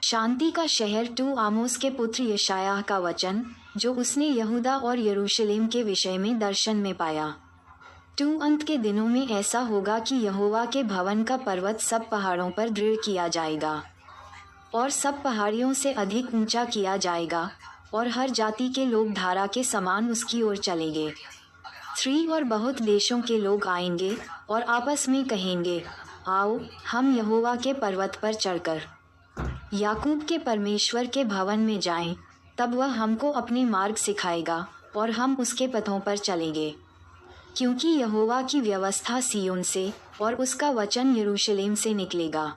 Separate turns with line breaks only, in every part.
शांति का शहर 2 आमोस के पुत्र यशायाह का वचन, जो उसने यहूदा और यरूशलेम के विषय में दर्शन में पाया। 2 अंत के दिनों में ऐसा होगा कि यहोवा के भवन का पर्वत सब पहाड़ों पर दृढ़ किया जाएगा और सब पहाड़ियों से अधिक ऊंचा किया जाएगा, और हर जाति के लोग धारा के समान उसकी ओर चलेंगे। 3 और बहुत देशों के लोग आएंगे और आपस में कहेंगे, आओ हम यहोवा के पर्वत पर चढ़कर याकूब के परमेश्वर के भवन में जाएं, तब वह हमको अपने मार्ग सिखाएगा और हम उसके पथों पर चलेंगे। क्योंकि यहोवा की व्यवस्था सिय्योन से और उसका वचन यरूशलेम से निकलेगा।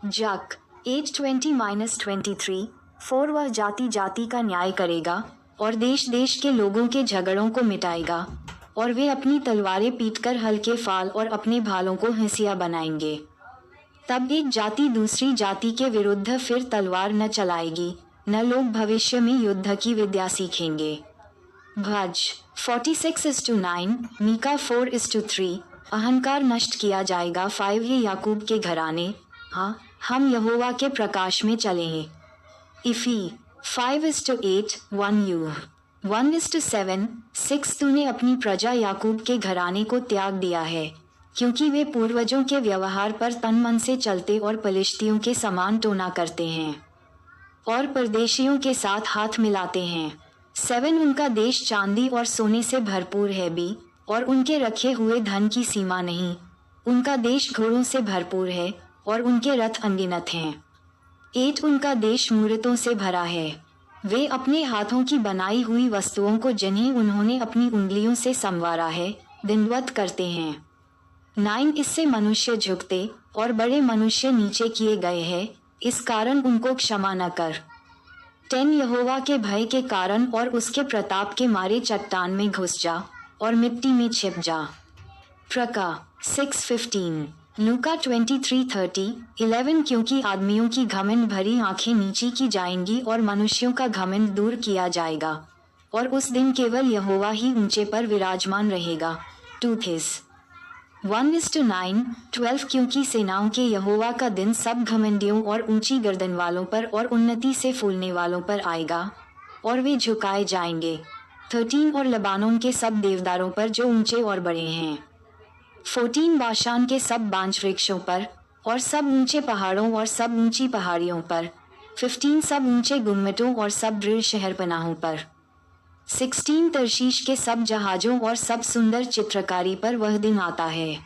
जक 8:20-23 4 वह जाति जाति का न्याय करेगा और देश देश के लोगों के झगड़ों को मिटाएगा, और वे अपनी तलवारें पीटकर हल्के फाल और अपने भालों को हंसिया बनाएंगे। तब एक जाति दूसरी जाति के विरुद्ध फिर तलवार न चलाएगी, न लोग भविष्य में युद्ध की विद्या सीखेंगे। भज 46:9 मीका 4:3 अहंकार नष्ट किया जाएगा। 5 ये याकूब के घराने, हाँ हम यहोवा के प्रकाश में चले हैं। इफी 5:8 1 यू 1:7 6 तूने अपनी प्रजा याकूब के घराने को त्याग दिया है, क्योंकि वे पूर्वजों के व्यवहार पर तन मन से चलते और पलिश्तियों के समान टोना करते हैं और परदेशियों के साथ हाथ मिलाते हैं। 7 उनका देश चांदी और सोने से भरपूर है भी, और उनके रखे हुए धन की सीमा नहीं। उनका देश घोड़ों से भरपूर है और उनके रथ अनगिनत हैं। 8 उनका देश मूर्तों से भरा है। वे अपने हाथों की बनाई हुई वस्तुओं को, जिन्हें उन्होंने अपनी उंगलियों से संवारा है, दंडवत करते हैं। 9 इससे मनुष्य झुकते और बड़े मनुष्य नीचे किए गए हैं, इस कारण उनको क्षमा न कर। 10 यहोवा के भय के कारण और उसके प्रताप के मारे चट्टान में घुस जा और मिट्टी में छिप जा। प्रका 6:15 लूका 23:30 11 क्योंकि आदमियों की घमंड भरी आंखें नीची की जाएंगी और मनुष्यों का घमंड दूर किया जाएगा, और उस दिन केवल यहोवा ही ऊंचे पर विराजमान रहेगा। 2 1:9 12 क्योंकि सेनाओं के यहोवा का दिन सब घमंडियों और ऊंची गर्दन वालों पर और उन्नति से फूलने वालों पर आएगा, और वे झुकाए जाएंगे। 13 और लबानोन के सब देवदारों पर जो ऊंचे और बड़े हैं। 14 बाशान के सब बांज वृक्षों पर और सब ऊंचे पहाड़ों और सब ऊंची पहाड़ियों पर। 15 सब ऊंचे गुम्मटों और सब दृढ़ शहरपनाहों पर। 16 तरशीश के सब जहाजों और सब सुंदर चित्रकारी पर वह दिन आता है।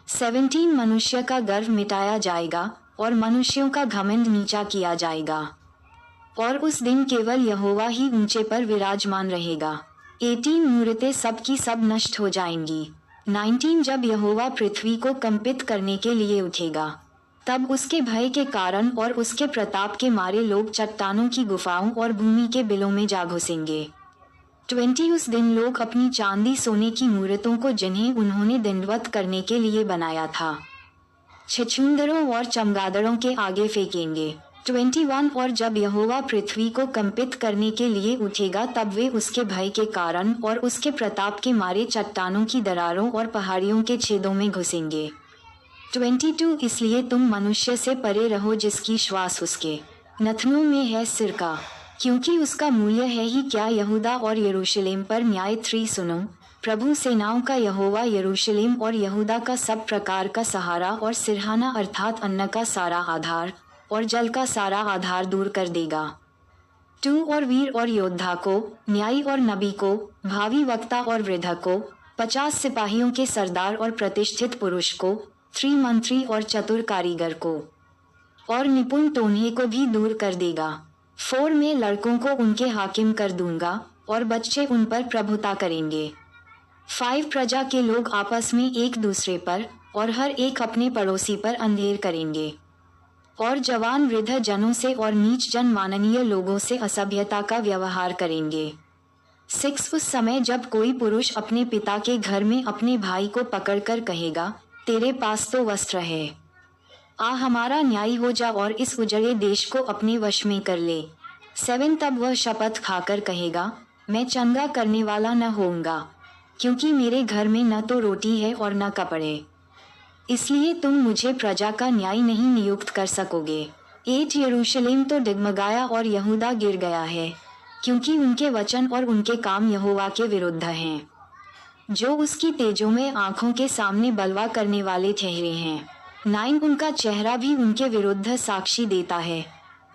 17 मनुष्य का गर्व मिटाया जाएगा और मनुष्यों का घमंड नीचा किया जाएगा, और उस दिन केवल यहोवा ही ऊंचे पर विराजमान रहेगा। 18 मूर्तें सब की सब नष्ट हो जाएंगी। 19 जब यहोवा पृथ्वी को कंपित करने के लिए उठेगा, तब उसके भय के कारण और उसके प्रताप के मारे लोग चट्टानों की गुफाओं और भूमि के बिलों में जा घुसेंगे। 20 उस दिन लोग अपनी चांदी सोने की मूर्तों को, जिन्हें उन्होंने दंडवत करने के लिए बनाया था, छछूंदरों और चमगादड़ों के आगे फेंकेंगे। 21 और जब यहोवा पृथ्वी को कंपित करने के लिए उठेगा, तब वे उसके भय के कारण और उसके प्रताप के मारे चट्टानों की दरारों और पहाड़ियों के छेदों में घुसेंगे। 22 इसलिए तुम मनुष्य से परे रहो, जिसकी श्वास उसके नथनों में है सिरका, क्योंकि उसका मूल्य है ही क्या यहूदा और यरूशलेम पर न्याय। 3 सुनो, प्रभु सेनाओं का यहोवा यरूशलेम और यहूदा का सब प्रकार का सहारा और सिरहाना अर्थात अन्न का सारा आधार और जल का सारा आधार दूर कर देगा। 2 और वीर और योद्धा को, न्यायी और नबी को, भावी वक्ता और वृद्ध को, 50 सिपाहियों के सरदार और प्रतिष्ठित पुरुष को, 3 मंत्री और चतुर कारीगर को, और निपुण टोन्हे को भी दूर कर देगा। 4 में लड़कों को उनके हाकिम कर दूंगा और बच्चे उन पर प्रभुता करेंगे। 5 प्रजा के लोग आपस में एक दूसरे पर और हर एक अपने पड़ोसी पर अंधेर करेंगे, और जवान वृद्ध जनों से और नीच जन माननीय लोगों से असभ्यता का व्यवहार करेंगे। 6 उस समय जब कोई पुरुष अपने पिता के घर में अपने भाई को पकड़कर कहेगा, तेरे पास तो वस्त्र है, आ हमारा न्यायी हो जा और इस उजड़े देश को अपने वश में कर ले। 7 तब वह शपथ खाकर कहेगा, मैं चंगा करने वाला न होऊंगा, क्योंकि मेरे घर में न तो रोटी है और न कपड़े, इसलिए तुम मुझे प्रजा का न्याय नहीं नियुक्त कर सकोगे। 8 यरूशलेम तो डगमगाया और यहूदा गिर गया है, क्योंकि उनके वचन और उनके काम यहोवा के विरुद्ध हैं, जो उसकी तेजों में आंखों के सामने बलवा करने वाले ठहरे हैं। 9 उनका चेहरा भी उनके विरुद्ध साक्षी देता है।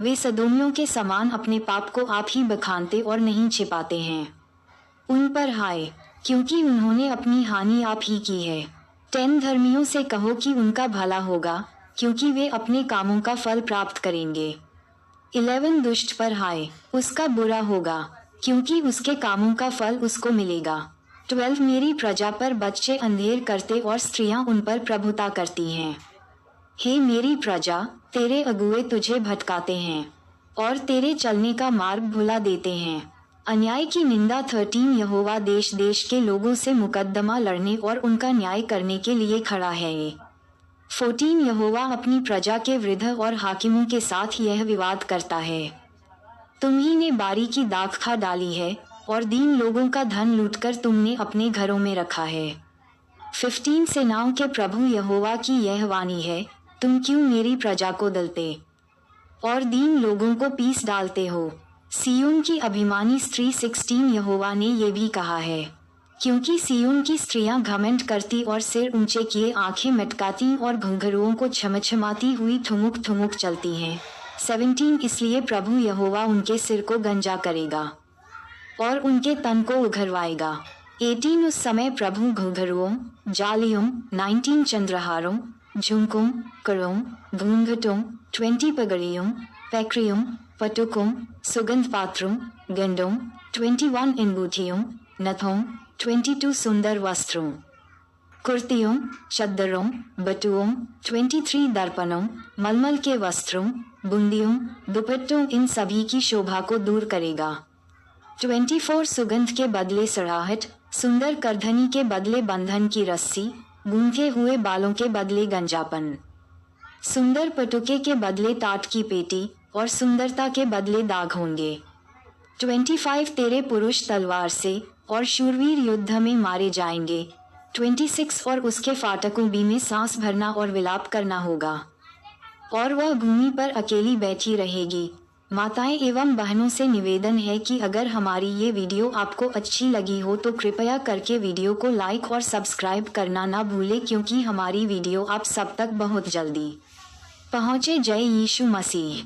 वे सदोमियों के समान अपने पाप को आप ही बखानते और नहीं छिपाते हैं। उन पर हाय, क्योंकि उन्होंने अपनी हानि आप ही की है। 10 धर्मियों से कहो कि उनका भला होगा, क्योंकि वे अपने कामों का फल प्राप्त करेंगे। 11 दुष्ट पर हाय, उसका बुरा होगा, क्योंकि उसके कामों का फल उसको मिलेगा। 12 मेरी प्रजा पर बच्चे अंधेर करते और स्त्रियां उन पर प्रभुता करती हैं। हे मेरी प्रजा, तेरे अगुए तुझे भटकाते हैं और तेरे चलने का मार्ग भुला देते हैं। अन्याय की निंदा। 13 यहोवा देश देश के लोगों से मुकद्दमा लड़ने और उनका न्याय करने के लिए खड़ा है। 14 यहोवा अपनी प्रजा के वृद्ध और हाकिमों के साथ यह विवाद करता है। तुम्ही ने बारी की दाख खा डाली है और दीन लोगों का धन लूटकर तुमने अपने घरों में रखा है। 15 सेनाओं के प्रभु यहोवा की यह वाणी है, तुम क्यों मेरी प्रजा को दलते और दीन लोगों को पीस डालते हो। सिय्योन की अभिमानी स्त्री। 16 यहोवा ने ये भी कहा है, क्योंकि सिय्योन की स्त्रियां घमंड करती और सिर ऊंचे किए आंखें मटकाती और घुंघरुओं को छमछमाती हुई ठुमुक ठुमुक चलती हैं। 17 इसलिए प्रभु यहोवा उनके सिर को गंजा करेगा और उनके तन को उघरवाएगा। 18 उस समय प्रभु घुंघरुओं, जालियों, 19 चंद्रहारों, झुमकों, करों, घूंघटों, 20 पगड़ियों, पैकरियों, पटुकों, सुगंध पात्रों, गंडों, 21 इंबूठियों, नथों, 22 सुंदर वस्त्रों, कुर्तियों, चद्दरों, बटुओं, 23 दर्पणों, मलमल के वस्त्रों, बुंदियों, दुपट्टों, इन सभी की शोभा को दूर करेगा। 24 सुगंध के बदले सड़ाहट, सुंदर करधनी के बदले बंधन की रस्सी, गूंथे हुए बालों के बदले गंजापन, सुंदर पटुके के बदले टाट की पेटी और सुंदरता के बदले दाग होंगे। 25 तेरे पुरुष तलवार से और शूरवीर युद्ध में मारे जाएंगे। 26 और उसके फाटकों बी में सांस भरना और विलाप करना होगा, और वह भूमि पर अकेली बैठी रहेगी। माताएं एवं बहनों से निवेदन है कि अगर हमारी ये वीडियो आपको अच्छी लगी हो तो कृपया करके वीडियो को लाइक और सब्सक्राइब करना ना भूलें, क्योंकि हमारी वीडियो आप सब तक बहुत जल्दी पहुँचे। जय यीशु मसीह।